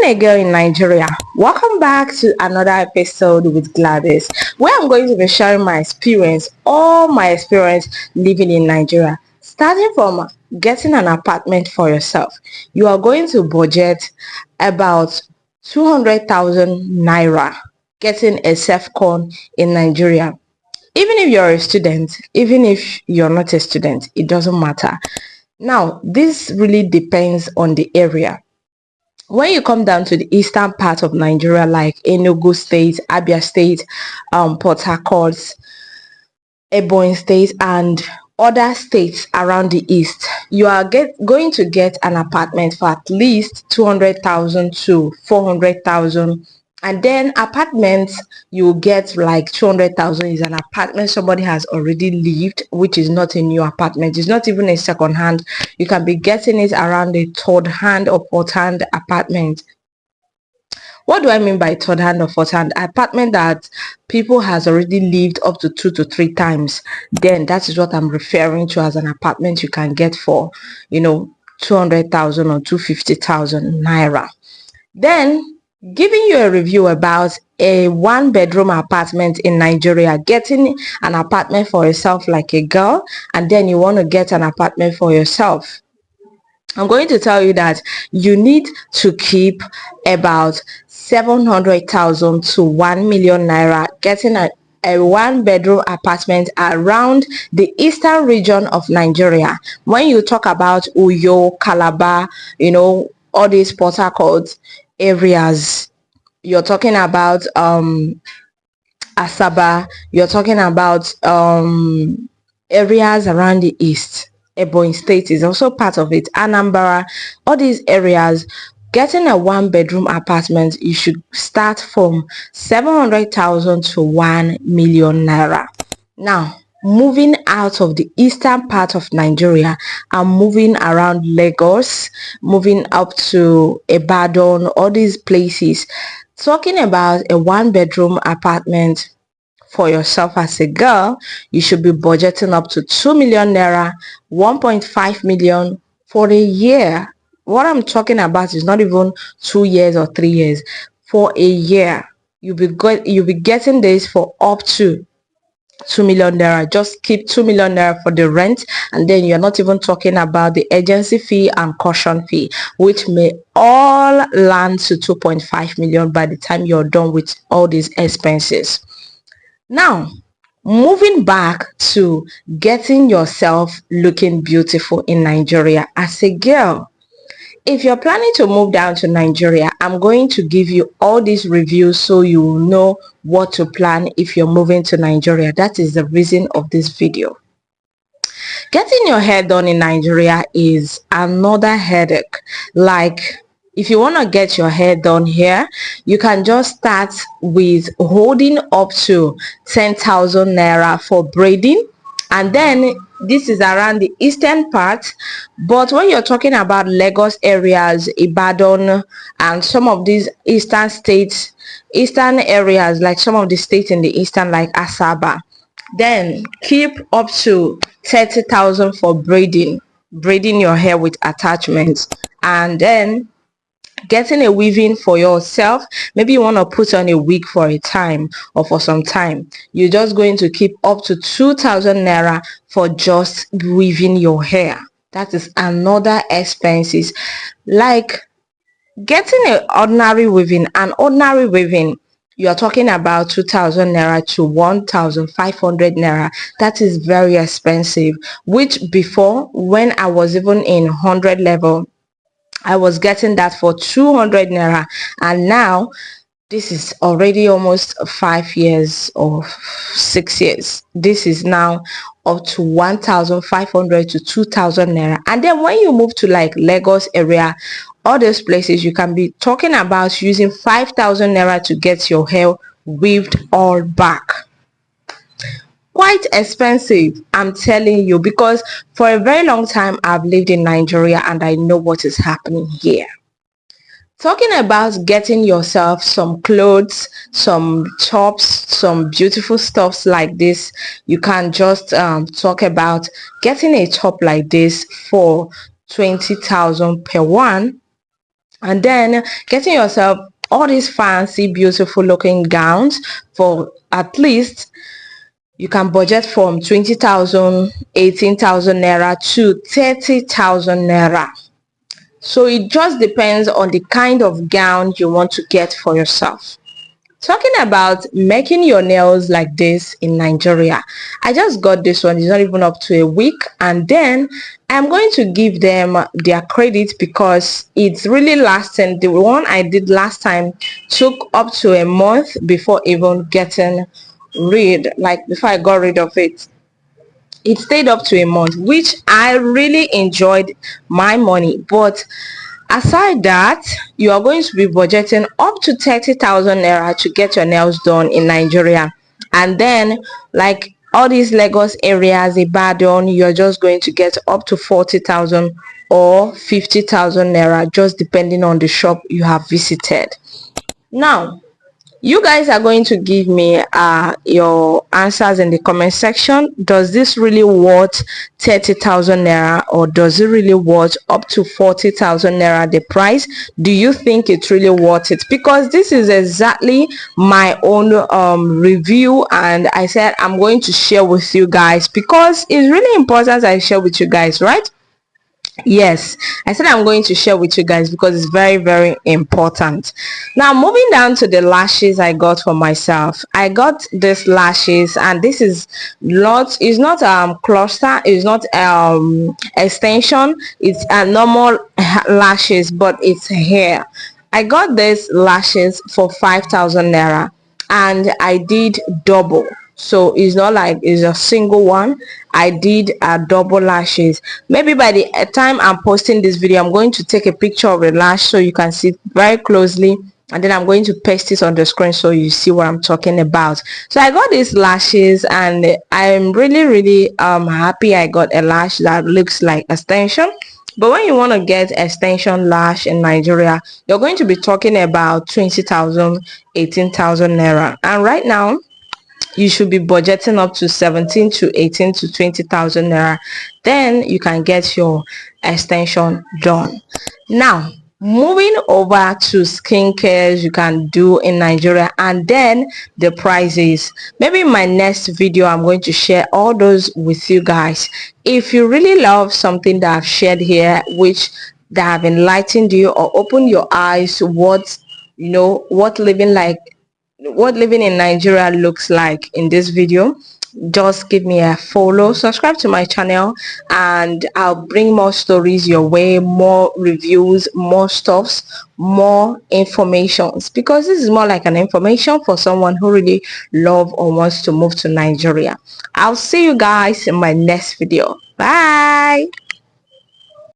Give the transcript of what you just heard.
Being a girl in Nigeria, welcome back to another episode with Gladys, where I'm going to be sharing my experience, all my experience living in Nigeria. Starting from getting an apartment for yourself, you are going to budget about 200,000 naira getting a self-con in Nigeria. Even if you're a student, even if you're not a student, it doesn't matter. Now, this really depends on the area. When you come down to the eastern part of Nigeria, like Enugu State, Abia State, Port Harcourt, Ebonyi State, and other states around the east, you are going to get an apartment for at least 200,000 to 400,000. And then apartments you get like 200,000 is an apartment somebody has already lived, which is not a new apartment. It's not even a second hand. You can be getting it around a third hand or fourth hand apartment. What do I mean by third hand or fourth hand? Apartment that people has already lived up to 2 to 3 times. Then that is what I'm referring to as an apartment you can get for, 200,000 or 250,000 naira. Then giving you a review about a 1-bedroom apartment in Nigeria, getting an apartment for yourself like a girl, and then you want to get an apartment for yourself. I'm going to tell you that you need to keep about 700,000 to 1 million naira getting a 1-bedroom apartment around the eastern region of Nigeria. When you talk about Uyo, Calabar, all these Port Harcourt areas, you're talking about Asaba, you're talking about areas around the east. Ebonyi State is also part of it. Anambra, all these areas. Getting a 1-bedroom apartment, you should start from 700,000 to 1 million naira. Now, moving out of the eastern part of Nigeria and moving around Lagos, moving up to Ibadan, all these places, talking about a 1-bedroom apartment for yourself as a girl, you should be budgeting up to 2 million naira, 1.5 million for a year. What I'm talking about is not even 2 years or 3 years. For a year, you'll be getting this for up to 2 million naira. Just keep 2 million naira for the rent, and then you're not even talking about the agency fee and caution fee, which may all land to 2.5 million by the time you're done with all these expenses. Now, moving back to getting yourself looking beautiful in Nigeria as a girl. If you're planning to move down to Nigeria, I'm going to give you all these reviews so you will know what to plan if you're moving to Nigeria. That is the reason of this video. Getting your hair done in Nigeria is another headache. Like, if you want to get your hair done here, you can just start with holding up to 10,000 naira for braiding, and then this is around the eastern part. But when you're talking about Lagos areas, Ibadan, and some of these eastern areas, like some of the states in the eastern, like Asaba, then keep up to 30,000 for braiding your hair with attachments. And then getting a weaving for yourself, maybe you want to put on a wig for a time or for some time, you're just going to keep up to 2,000 naira for just weaving your hair. That is another expenses. Like getting an ordinary weaving, you are talking about 2,000 naira to 1,500 naira. That is very expensive, which before, when I was even in 100 level, I was getting that for 200 naira, and now this is already almost 5 years or 6 years. This is now up to 1,500 to 2,000 naira. And then when you move to like Lagos area, all those places, you can be talking about using 5,000 naira to get your hair weaved all back. Quite expensive, I'm telling you, because for a very long time I've lived in Nigeria and I know what is happening here. Talking about getting yourself some clothes, some tops, some beautiful stuffs like this, you can just talk about getting a top like this for 20,000 per one. and then getting yourself all these fancy beautiful looking gowns for at least you can budget from 20,000, 18,000 naira to 30,000 naira. So it just depends on the kind of gown you want to get for yourself. Talking about making your nails like this in Nigeria, I just got this one. It's not even up to a week, and then I'm going to give them their credit because it's really lasting. The one I did last time took up to a month before even getting before I got rid of it. It stayed up to a month, which I really enjoyed my money. But aside that, you are going to be budgeting up to 30,000 naira to get your nails done in Nigeria. And then like all these Lagos areas, Ibadan, you're just going to get up to 40,000 or 50,000 naira, just depending on the shop you have visited. Now, you guys are going to give me your answers in the comment section. Does this really worth 30,000 naira, or does it really worth up to 40,000 naira the price? Do you think it's really worth it? Because this is exactly my own review, and I said I'm going to share with you guys because it's really important I share with you guys, right? Yes, I said I'm going to share with you guys because it's very, very important. Now, moving down to the lashes I got for myself. I got this lashes, and this is not cluster, it's not extension, it's a normal lashes, but it's hair. I got this lashes for 5,000 naira, and I did double. So it's not like it's a single one. I did a double lashes. Maybe by the time I'm posting this video, I'm going to take a picture of the lash so you can see very closely, and then I'm going to paste it on the screen so you see what I'm talking about. So I got these lashes, and I'm really happy I got a lash that looks like extension. But when you want to get extension lash in Nigeria, you're going to be talking about 20,000, 18,000 naira, and right now you should be budgeting up to 17 to 18 to 20,000 naira. Then you can get your extension done. Now, moving over to skincare you can do in Nigeria, and then the prices. Maybe in my next video I'm going to share all those with you guys. If you really love something that I've shared here, which that have enlightened you or opened your eyes to what living in Nigeria looks like in this video, just give me a follow, subscribe to my channel, and I'll bring more stories your way, more reviews, more stuffs, more informations, because this is more like an information for someone who really love or wants to move to Nigeria. I'll see you guys in my next video. Bye.